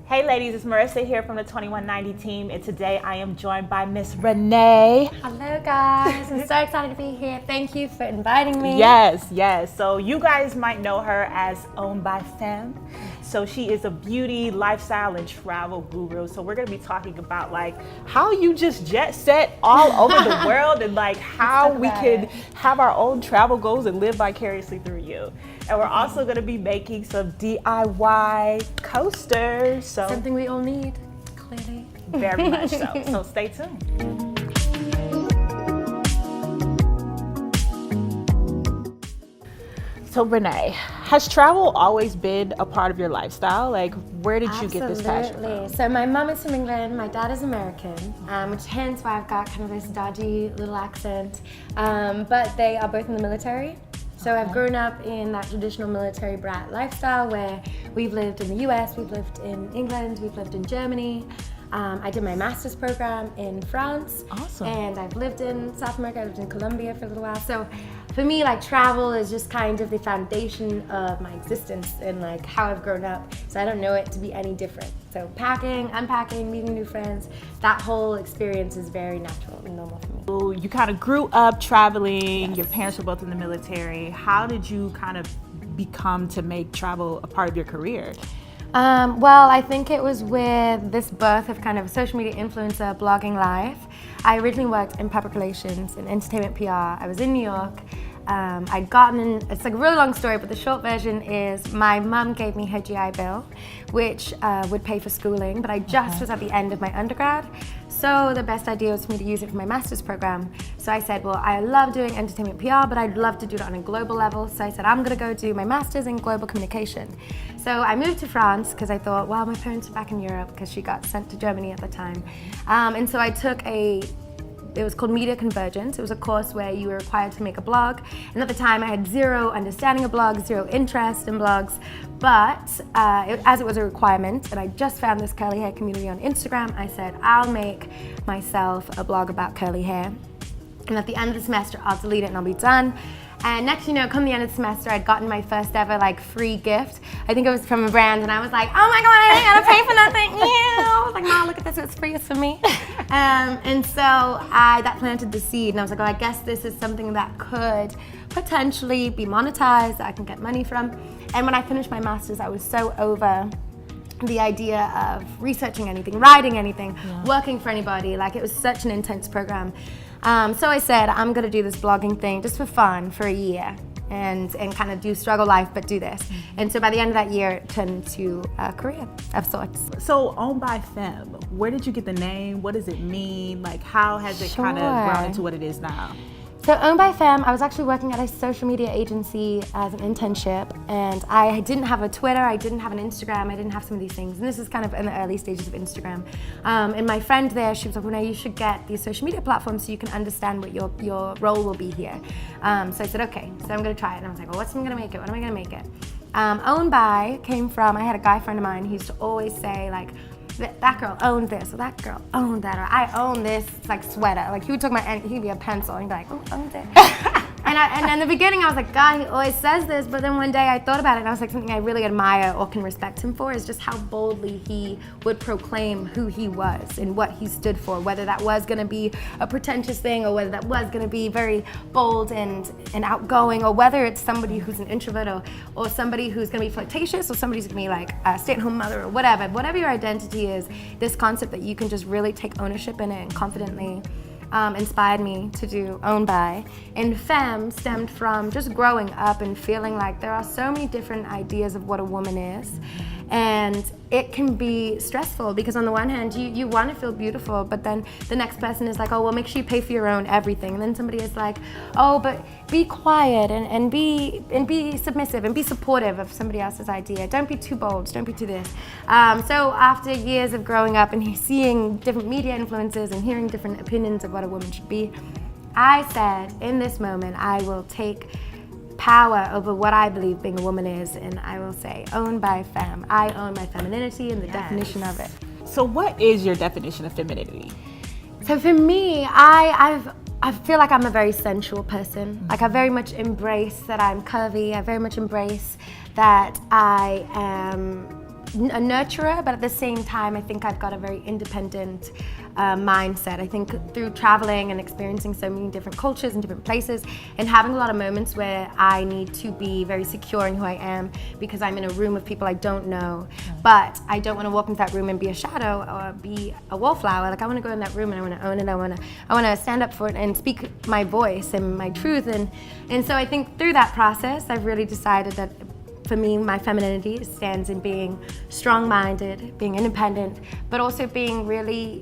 Hey ladies, it's Marissa here from the 2190 team, and today I am joined by Miss Renee. Hello guys, I'm so excited to be here. Thank you for inviting me. Yes. So you guys might know her as OwnbyFemme. So she is a beauty, lifestyle, and travel guru. So we're gonna be talking about like how you just jet set all over the world and like how we could have our own travel goals and live vicariously through you. And we're also gonna be making some DIY coasters. So something we all need, clearly. Very much so. So stay tuned. So Renee, has travel always been a part of your lifestyle? Like, where did you get this passion from? So my mom is from England, my dad is American, which hence why I've got kind of this dodgy little accent. But they are both in the military. So I've grown up in that traditional military brat lifestyle where we've lived in the US, we've lived in England, we've lived in Germany. I did my master's program in France. Awesome. And I've lived in South America, I lived in Colombia for a little while. So for me, like travel is just kind of the foundation of my existence and like how I've grown up. So I don't know it to be any different. So packing, unpacking, meeting new friends, that whole experience is very natural and normal for me. You kind of grew up traveling, your parents were both in the military. How did you kind of become to make travel a part of your career? Well, I think it was with this birth of kind of social media influencer blogging life. I originally worked in public relations and entertainment PR. I was in New York. I'd gotten in, it's like a really long story, but the short version is my mum gave me her GI Bill, which would pay for schooling, but I just was at the end of my undergrad. So the best idea was for me to use it for my master's program. So I said, well, I love doing entertainment PR, but I'd love to do it on a global level. So I said, I'm gonna go do my master's in global communication. So I moved to France because I thought, well, my parents are back in Europe because she got sent to Germany at the time. And so I took it was called Media Convergence. It was a course where you were required to make a blog. And at the time I had zero understanding of blogs, zero interest in blogs. But as it was a requirement, and I just found this curly hair community on Instagram, I said, I'll make myself a blog about curly hair. And at the end of the semester, I'll delete it and I'll be done. And next, you know, come the end of the semester, I'd gotten my first ever like free gift. I think it was from a brand, and I was like, oh my God, I ain't gotta pay for nothing. I was like, Mom, look at this, it's free, it's for me. And so that planted the seed, and I was like, oh, I guess this is something that could potentially be monetized, that I can get money from. And when I finished my master's, I was so over the idea of researching anything, writing anything, working for anybody. Like, it was such an intense program. So I said, I'm gonna do this blogging thing just for fun for a year and kind of do struggle life, but do this. And so by the end of that year, it turned into a career of sorts. So OwnbyFemme, where did you get the name? What does it mean? Like, how has it kind of grown into what it is now? So OwnbyFemme, I was actually working at a social media agency as an internship, and I didn't have a Twitter, I didn't have an Instagram, I didn't have some of these things, and this is kind of in the early stages of Instagram. And my friend there, she was like, well, no, you should get these social media platforms so you can understand what your role will be here. So I said, okay, so I'm gonna try it. And I was like, well, what's am I gonna make it? What am I gonna make it? Owned by came from, I had a guy friend of mine who used to always say like, that girl owned this, or that girl owned that, or I own this like sweater. Like he would talk about, he'd be a pencil, and he'd be like, oh, owned it. And in the beginning I was like, God, he always says this, but then one day I thought about it and I was like, something I really admire or can respect him for is just how boldly he would proclaim who he was and what he stood for, whether that was gonna be a pretentious thing or whether that was gonna be very bold and outgoing, or whether it's somebody who's an introvert or somebody who's gonna be flirtatious, or somebody's gonna be like a stay-at-home mother or whatever your identity is, this concept that you can just really take ownership in it and confidently inspired me to do Owned By. And Femme stemmed from just growing up and feeling like there are so many different ideas of what a woman is. And it can be stressful because on the one hand, you want to feel beautiful, but then the next person is like, oh, well, make sure you pay for your own everything. And then somebody is like, oh, but be quiet and be submissive and be supportive of somebody else's idea. Don't be too bold, don't be too this. So after years of growing up and seeing different media influences and hearing different opinions of what a woman should be, I said, in this moment, I will take power over what I believe being a woman is, and I will say, owned by femme. I own my femininity and the definition of it. So what is your definition of femininity? So for me, I feel like I'm a very sensual person. Like I very much embrace that I'm curvy. I very much embrace that I am a nurturer, but at the same time, I think I've got a very independent mindset. I think through traveling and experiencing so many different cultures and different places, and having a lot of moments where I need to be very secure in who I am because I'm in a room of people I don't know, but I don't want to walk into that room and be a shadow or be a wallflower. Like, I want to go in that room and I want to own it. I want to stand up for it and speak my voice and my truth. And so I think through that process, I've really decided that for me, my femininity stands in being strong-minded, being independent, but also being really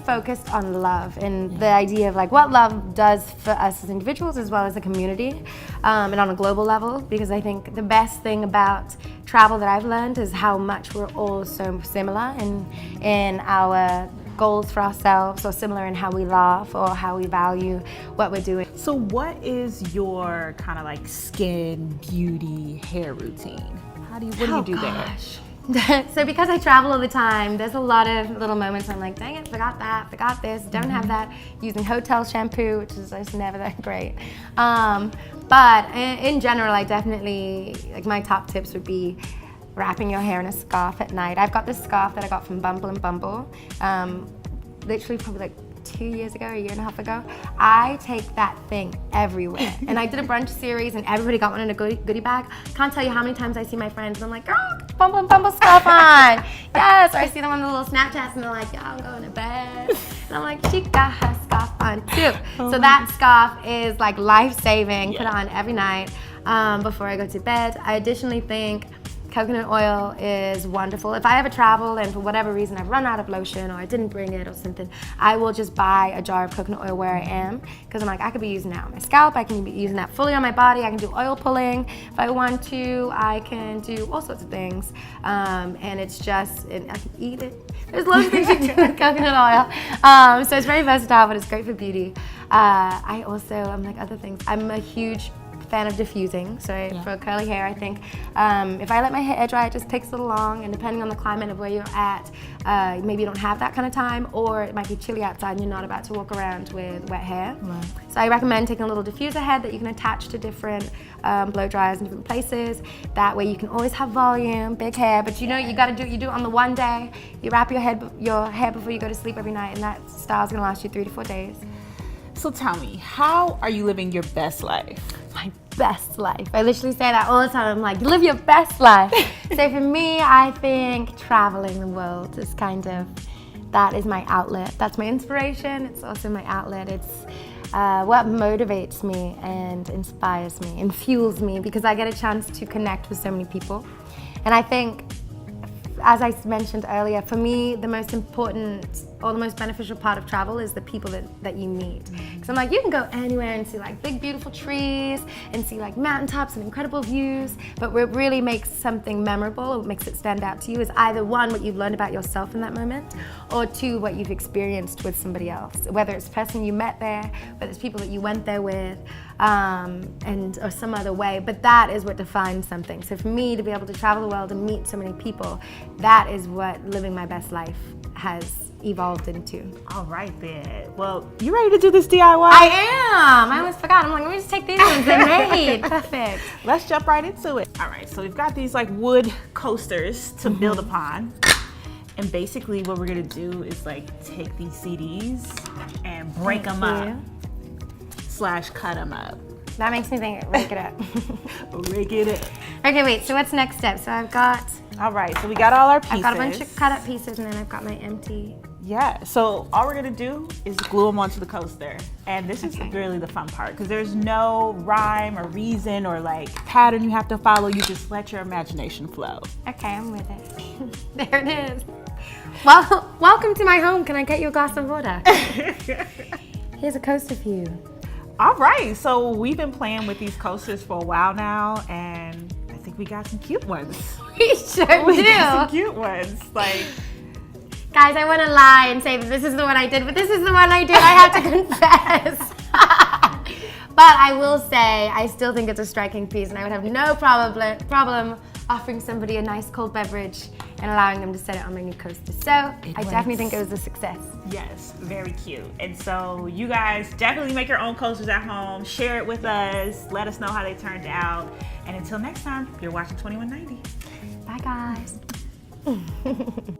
focused on love and the idea of like what love does for us as individuals as well as a community, and on a global level, because I think the best thing about travel that I've learned is how much we're all so similar in our goals for ourselves, or similar in how we laugh or how we value what we're doing. So what is your kind of like skin, beauty, hair routine? What do you do there? So because I travel all the time, there's a lot of little moments where I'm like, dang it, forgot that, forgot this, don't have that, using hotel shampoo, which is just never that great. But in general, I definitely, like, my top tips would be wrapping your hair in a scarf at night. I've got this scarf that I got from Bumble and Bumble, literally probably like 2 years ago, a year and a half ago. I take that thing everywhere. And I did a brunch series and everybody got one in a goodie bag. Can't tell you how many times I see my friends and I'm like, girl, Bumble and Bumble scarf on. Yes, or I see them on the little Snapchats and they're like, yeah, I'm going to bed. And I'm like, she got her scarf on too. So that scarf is like life-saving. Put it on every night before I go to bed. I additionally think coconut oil is wonderful. If I ever travel and for whatever reason I've run out of lotion or I didn't bring it or something, I will just buy a jar of coconut oil where I am, because I'm like, I could be using that on my scalp, I can be using that fully on my body, I can do oil pulling if I want to, I can do all sorts of things, and it's just, and I can eat it. There's loads of things you can do with coconut oil. So it's very versatile, but it's great for beauty. I also, like other things, I'm a huge fan of diffusing, so for curly hair, I think if I let my hair dry, it just takes a little long, and depending on the climate of where you're at, maybe you don't have that kind of time, or it might be chilly outside and you're not about to walk around with wet hair. So I recommend taking a little diffuser head that you can attach to different blow dryers in different places. That way you can always have volume, big hair, but you know you gotta do it on the one day. You wrap your hair before you go to sleep every night, and that style's gonna last you 3 to 4 days. So tell me, how are you living your best life? My best life. I literally say that all the time. I'm like, live your best life. So for me, I think traveling the world is that is my outlet. That's my inspiration. It's also my outlet. It's what motivates me and inspires me and fuels me, because I get a chance to connect with so many people. And I think, as I mentioned earlier, for me, the most important or the most beneficial part of travel is the people that you meet. Because I'm like, you can go anywhere and see like big, beautiful trees and see like mountaintops and incredible views, but what really makes something memorable or what makes it stand out to you is either one, what you've learned about yourself in that moment, or two, what you've experienced with somebody else. Whether it's the person you met there, whether it's people that you went there with, or some other way, but that is what defines something. So for me, to be able to travel the world and meet so many people, that is what living my best life has evolved into. All right then. Well, you ready to do this DIY? I am. I almost forgot. I'm like, let me just take these ones. They're made. Perfect. Let's jump right into it. All right, so we've got these like wood coasters to build upon. And basically what we're gonna do is like take these CDs and break them up / cut them up. That makes me think, rake it up. Rake it up. Okay, wait, so what's next step? So I've got... All right, so we got all our pieces. I've got a bunch of cut up pieces, and then I've got my empty... Yeah, so all we're gonna do is glue them onto the coaster. And this is really the fun part, because there's no rhyme or reason or like pattern you have to follow. You just let your imagination flow. Okay, I'm with it. There it is. Well, welcome to my home. Can I get you a glass of water? Here's a coaster for you. All right, so we've been playing with these coasters for a while now, and I think we got some cute ones. We sure We do. got some cute ones. Like, guys, I want to lie and say that this is the one I did, but this is the one I did. I have to confess. But I will say, I still think it's a striking piece, and I would have no problem offering somebody a nice cold beverage and allowing them to set it on my new coaster. So I definitely think it was a success. yes, very cute. And so you guys definitely make your own coasters at home. Share it with us. Let us know how they turned out. And until next time, you're watching 2190. Bye, guys.